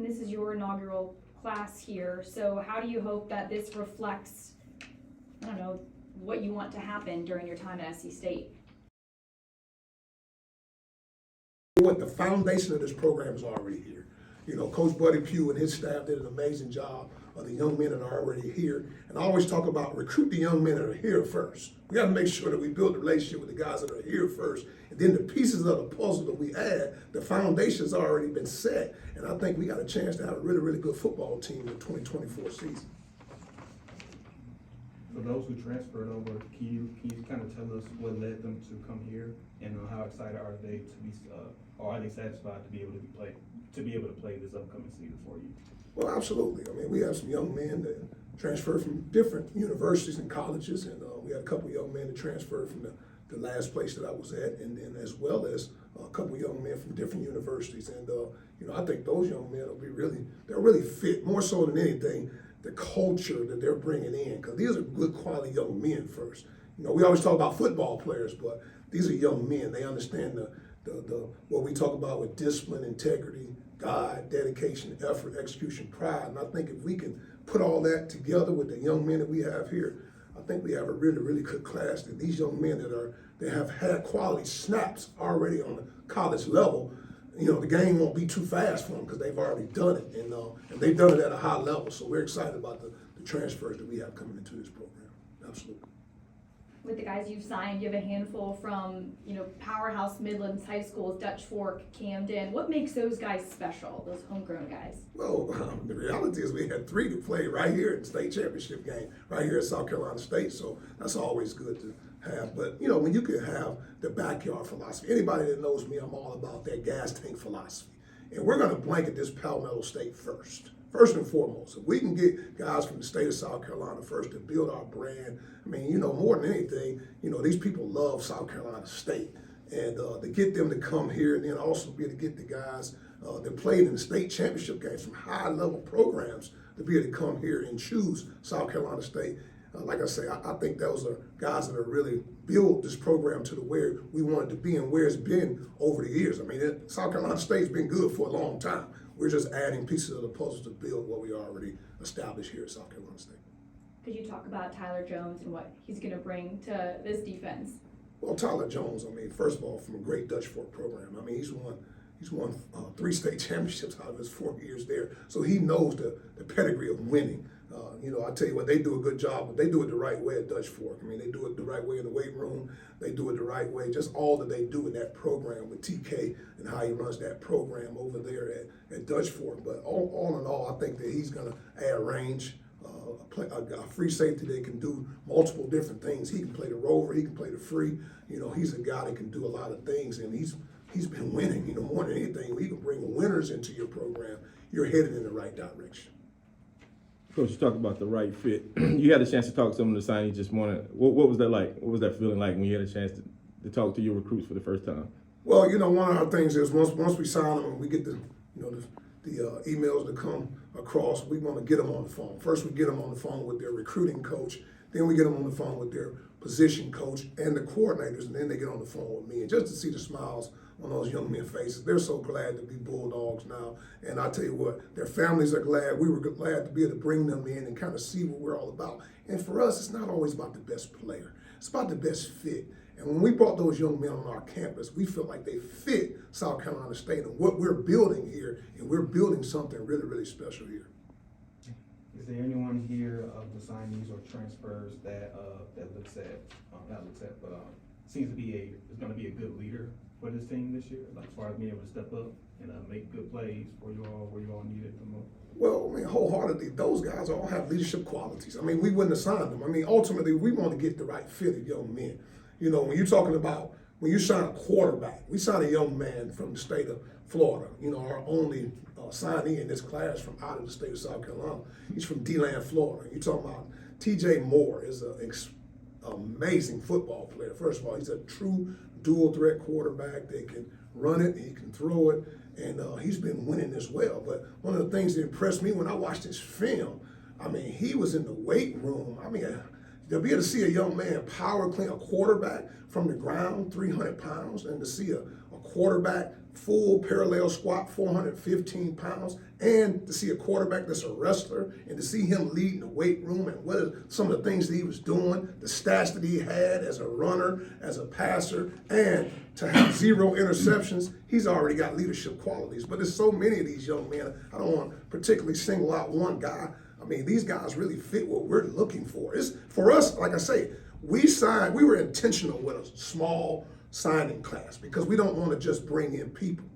this is your inaugural class here, so how do you hope that this reflects, I don't know, what you want to happen during your time at SC State? What the foundation of this program is already here. You know, Coach Buddy Pugh and his staff did an amazing job of the young men that are already here. And I always talk about recruit the young men that are here first. We got to make sure that we build a relationship with the guys that are here first. And then the pieces of the puzzle that we add, the foundation's already been set. And I think we got a chance to have a really, really good football team in the 2024 season. For those who transferred over, can you kind of tell us what led them to come here, and how excited are they to be, or are they satisfied to be able to play this upcoming season for you? Well, absolutely. I mean, we have some young men that transferred from different universities and colleges, and we had a couple of young men that transferred from the last place that I was at, and then as well as a couple of young men from different universities. And you know, I think those young men they'll really fit more so than anything the culture that they're bringing in, because these are good quality young men first. You know, we always talk about football players, but these are young men. They understand the what we talk about with discipline, integrity, God, dedication, effort, execution, pride. And I think if we can put all that together with the young men that we have here, I think we have a really, really good class. That these young men that have had quality snaps already on the college level, you know, the game won't be too fast for them because they've already done it, and they've done it at a high level. So we're excited about the transfers that we have coming into this program. Absolutely. With the guys you've signed, you have a handful from, you know, powerhouse Midlands high schools, Dutch Fork, Camden. What makes those guys special, those homegrown guys? Well, the reality is we had 3 to play right here at the state championship game, right here at South Carolina State. So that's always good to have. But, you know, when you can have the backyard philosophy, anybody that knows me, I'm all about that gas tank philosophy. And we're going to blanket this Palmetto State first and foremost. If we can get guys from the state of South Carolina first to build our brand, I mean, you know, more than anything, you know, these people love South Carolina State. And to get them to come here, and then also be able to get the guys that played in the state championship games from high-level programs to be able to come here and choose South Carolina State. Like I say, I think those are guys that have really built this program to the where we want it to be and where it's been over the years. I mean, South Carolina State's been good for a long time. We're just adding pieces of the puzzle to build what we already established here at South Carolina State. Could you talk about Tyler Jones and what he's going to bring to this defense? Well, Tyler Jones, I mean, first of all, from a great Dutch Fork program. I mean, he's won 3 state championships out of his 4 years there. So he knows the pedigree of winning. You know, I tell you what, they do a good job, but they do it the right way at Dutch Fork. I mean, they do it the right way in the weight room. They do it the right way. Just all that they do in that program with TK and how he runs that program over there at Dutch Fork. But all in all, I think that he's going to add range, a free safety that can do multiple different things. He can play the rover. He can play the free. You know, he's a guy that can do a lot of things, and he's been winning. You know, more than anything, when you can bring winners into your program, you're headed in the right direction. Coach, you talk about the right fit. You had a chance to talk to some of the signees this morning. What was that like? What was that feeling like when you had a chance to talk to your recruits for the first time? Well, you know, one of our things is once we sign them and we get the emails that come across, we want to get them on the phone. First, we get them on the phone with their recruiting coach. Then we get them on the phone with their position coach and the coordinators, and then they get on the phone with me. And just to see the smiles on those young men's faces, they're so glad to be Bulldogs now. And I tell you what, their families are glad. We were glad to be able to bring them in and kind of see what we're all about. And for us, it's not always about the best player. It's about the best fit. And when we brought those young men on our campus, we felt like they fit South Carolina State and what we're building here, and we're building something really, really special here. Is there anyone here of the signees or transfers that seems to be is going to be a good leader for this team this year, like as far as being able to step up and make good plays where you all need it the most? Well, I mean, wholeheartedly, those guys all have leadership qualities. I mean, we wouldn't have signed them. I mean, ultimately, we want to get the right fit of young men. You know, when you're talking about, when you sign a quarterback, we signed a young man from the state of Florida, you know, our only signee in this class from out of the state of South Carolina. He's from DeLand, Florida. You're talking about TJ Moore is an amazing football player. First of all, he's a true dual threat quarterback that can run it, he can throw it, and he's been winning as well. But one of the things that impressed me when I watched his film, I mean, he was in the weight room. I mean, to be able to see a young man power clean a quarterback from the ground, 300 pounds, and to see a quarterback full parallel squat, 415 pounds, And to see a quarterback that's a wrestler and to see him leading the weight room and what are some of the things that he was doing, the stats that he had as a runner, as a passer, and to have 0 interceptions, he's already got leadership qualities. But there's so many of these young men, I don't want to particularly single out one guy. I mean, these guys really fit what we're looking for. It's, for us, like I say, we were intentional with a small signing class because we don't want to just bring in people.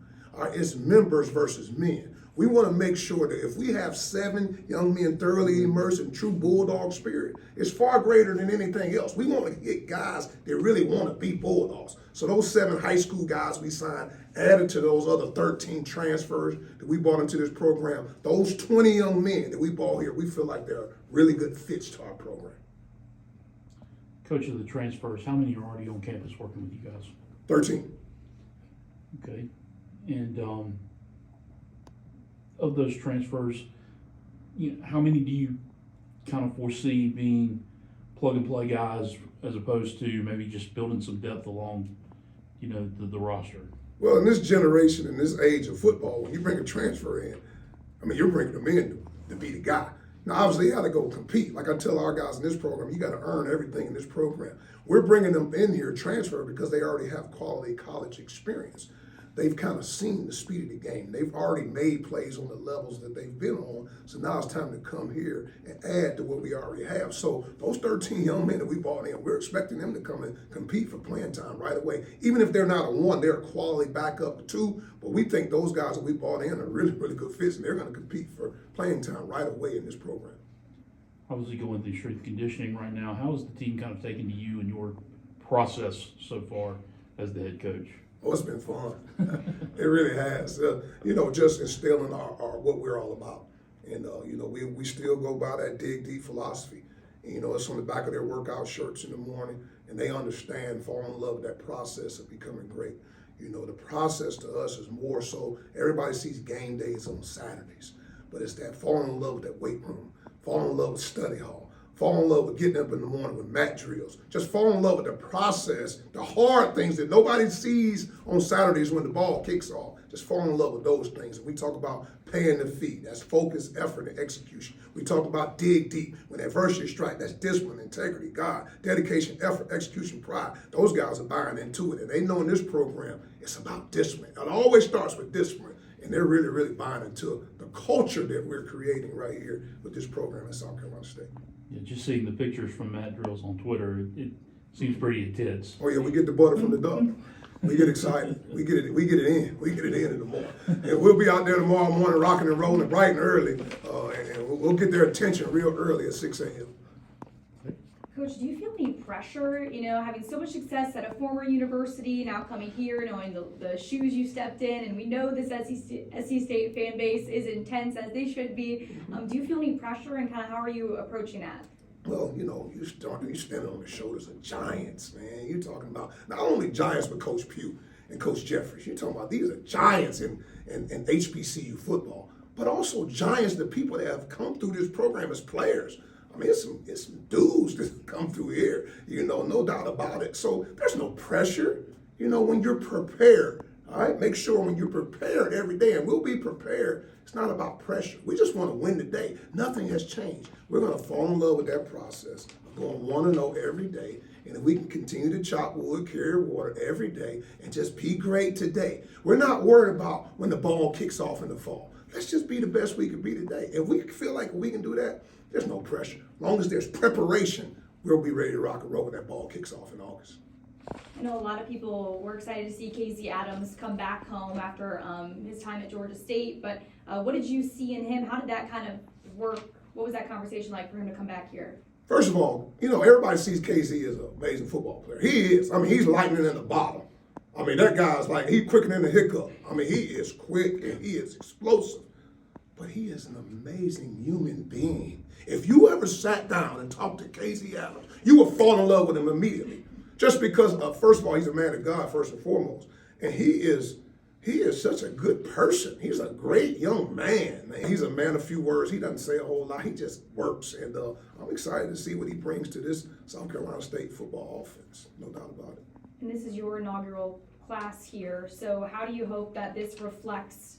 It's members versus men. We want to make sure that if we have 7 young men thoroughly immersed in true Bulldog spirit, it's far greater than anything else. We want to get guys that really want to be Bulldogs. So those 7 high school guys we signed, added to those other 13 transfers that we brought into this program, those 20 young men that we brought here, we feel like they're really good fits to our program. Coach of the transfers, how many are already on campus working with you guys? 13. Okay. And of those transfers, how many do you kind of foresee being plug and play guys as opposed to maybe just building some depth along, the roster? Well, in this generation, in this age of football, when you bring a transfer in, I mean, you're bringing them in to be the guy. Now, obviously, you got to go compete. Like I tell our guys in this program, you got to earn everything in this program. We're bringing them in here transfer because they already have quality college experience. They've kind of seen the speed of the game. They've already made plays on the levels that they've been on. So now it's time to come here and add to what we already have. So those 13 young men that we brought in, we're expecting them to come and compete for playing time right away. Even if they're not a 1, they're a quality backup 2. But we think those guys that we brought in are really, really good fits, and they're going to compete for playing time right away in this program. Obviously going through strength conditioning right now. How has the team kind of taken to you and your process so far as the head coach? Oh, it's been fun. It really has. Just instilling our what we're all about. And, we still go by that dig deep philosophy. And, it's on the back of their workout shirts in the morning, and they understand, fall in love with that process of becoming great. The process to us is more so, everybody sees game days on Saturdays, but it's that fall in love with that weight room, fall in love with study hall, fall in love with getting up in the morning with mat drills. Just fall in love with the process, the hard things that nobody sees on Saturdays when the ball kicks off. Just fall in love with those things. And we talk about paying the fee. That's focus, effort, and execution. We talk about dig deep. When adversity strikes, that's discipline, integrity, God, dedication, effort, execution, pride. Those guys are buying into it. And they know in this program, it's about discipline. It always starts with discipline. And they're really, really buying into the culture that we're creating right here with this program at South Carolina State. Yeah, just seeing the pictures from mat drills on Twitter, it seems pretty intense. Oh yeah, we get the butter from the duck. We get excited. We get it in. We get it in the morning. And we'll be out there tomorrow morning rocking and rolling bright and early. And we'll get their attention real early at 6 a.m. Coach, do you feel any pressure, having so much success at a former university, now coming here, knowing the shoes you stepped in, and we know this SC State fan base is intense, as they should be. Do you feel any pressure, and kind of how are you approaching that? Well, you standing on the shoulders of giants, man. You're talking about not only giants, but Coach Pugh and Coach Jeffries. You're talking about these are giants in HBCU football, but also giants, the people that have come through this program as players. I mean, it's some dudes that come through here, no doubt about it. So there's no pressure, when you're prepared, all right? Make sure when you're prepared every day, and we'll be prepared, it's not about pressure. We just want to win the day. Nothing has changed. We're going to fall in love with that process. We're going to want to know every day. And if we can continue to chop wood, carry water every day, and just be great today. We're not worried about when the ball kicks off in the fall. Let's just be the best we can be today. If we feel like we can do that, there's no pressure. As long as there's preparation, we'll be ready to rock and roll when that ball kicks off in August. I know a lot of people were excited to see Kazy Adams come back home after his time at Georgia State, but what did you see in him? How did that kind of work? What was that conversation like for him to come back here? First of all, everybody sees Kazy as an amazing football player. He is. I mean, he's lightning in the bottom. I mean, that guy's like, he's quicker than the hiccup. I mean, he is quick and he is explosive. But he is an amazing human being. If you ever sat down and talked to Kazy Adams, you would fall in love with him immediately. Just because, first of all, he's a man of God, first and foremost. And he is such a good person. He's a great young man. He's a man of few words. He doesn't say a whole lot. He just works. And I'm excited to see what he brings to this South Carolina State football offense. No doubt about it. And this is your inaugural class here. So how do you hope that this reflects,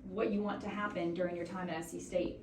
what you want to happen during your time at SC State?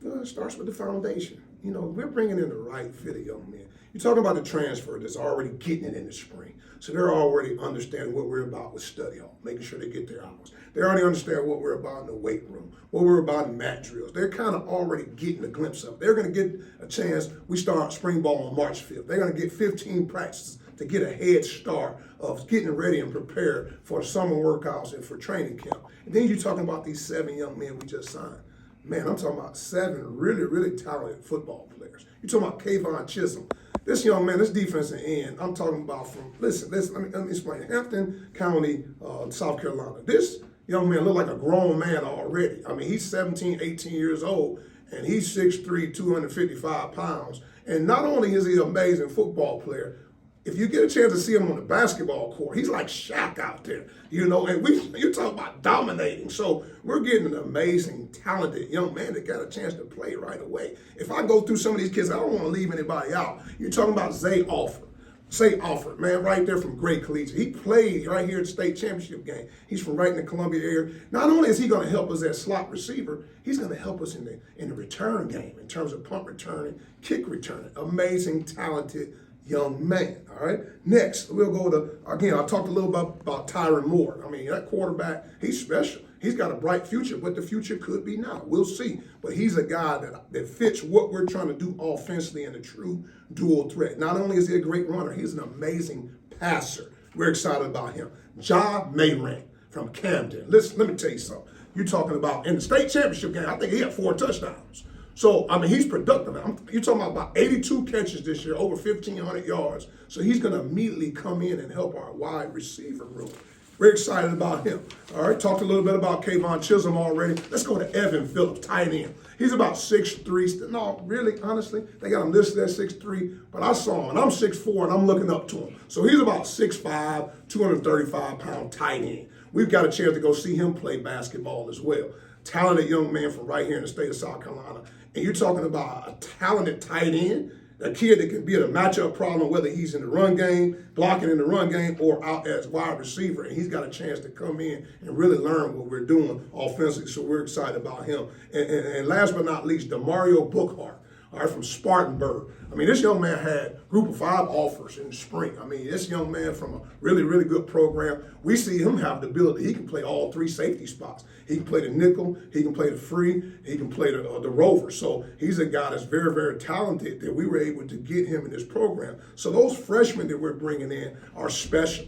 It starts with the foundation. You know, we're bringing in the right fit of young men. You're talking about the transfer that's already getting it in the spring. So they're already understanding what we're about with study hall, making sure they get their hours. They already understand what we're about in the weight room, what we're about in mat drills. They're kind of already getting a glimpse of it. They're going to get a chance. We start spring ball on March 5th. They're going to get 15 practices to get a head start of getting ready and prepared for the summer workouts and for training camp. And then you're talking about these 7 young men we just signed. Man, I'm talking about 7 really, really talented football players. You're talking about Kayvon Chisholm. This young man, this defensive end, I'm talking about from, listen, let me explain. Hampton County, South Carolina. This young man look like a grown man already. I mean, he's 17, 18 years old, and he's 6'3", 255 pounds. And not only is he an amazing football player, if you get a chance to see him on the basketball court, he's like Shaq out there, you know, and you talk about dominating. So we're getting an amazing, talented young man that got a chance to play right away. If I go through some of these kids, I don't want to leave anybody out. You're talking about Zay Alford, man, right there from Great Collegiate. He played right here at the state championship game. He's from right in the Columbia area. Not only is he going to help us as slot receiver, he's going to help us in the return game in terms of punt returning, kick returning. Amazing, talented young man, all right? Next, we'll go to, again, I talked a little about Tyron Moore. I mean, that quarterback, he's special. He's got a bright future, but the future could be now. We'll see. But he's a guy that fits what we're trying to do offensively in a true dual threat. Not only is he a great runner, he's an amazing passer. We're excited about him. Ja Mayran from Camden. Listen, let me tell you something. You're talking about, in the state championship game, I think he had 4 touchdowns. So, I mean, he's productive. You're talking about 82 catches this year, over 1,500 yards. So he's going to immediately come in and help our wide receiver room. We're excited about him. All right, talked a little bit about Kayvon Chisholm already. Let's go to Evan Phillips, tight end. He's about 6'3". No, really, honestly, they got him listed at 6'3", but I saw him, and I'm 6'4", and I'm looking up to him. So he's about 6'5", 235-pound tight end. We've got a chance to go see him play basketball as well. Talented young man from right here in the state of South Carolina. And you're talking about a talented tight end, a kid that can be a matchup problem, whether he's in the run game, blocking in the run game, or out as wide receiver. And he's got a chance to come in and really learn what we're doing offensively. So we're excited about him. And last but not least, Demario Bookhart, all right, from Spartanburg. I mean, this young man had group of 5 offers in the spring. I mean, this young man from a really, really good program. We see him have the ability. He can play all 3 safety spots. He can play the nickel, he can play the free, he can play the rover. So he's a guy that's very, very talented that we were able to get him in this program. So those freshmen that we're bringing in are special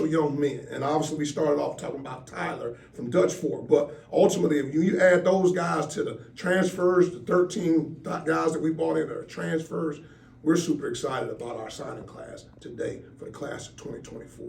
young men. And obviously we started off talking about Tyler from Dutch Fork. But ultimately, if you add those guys to the transfers, the 13 guys that we brought in that are transfers, we're super excited about our signing class today for the class of 2024.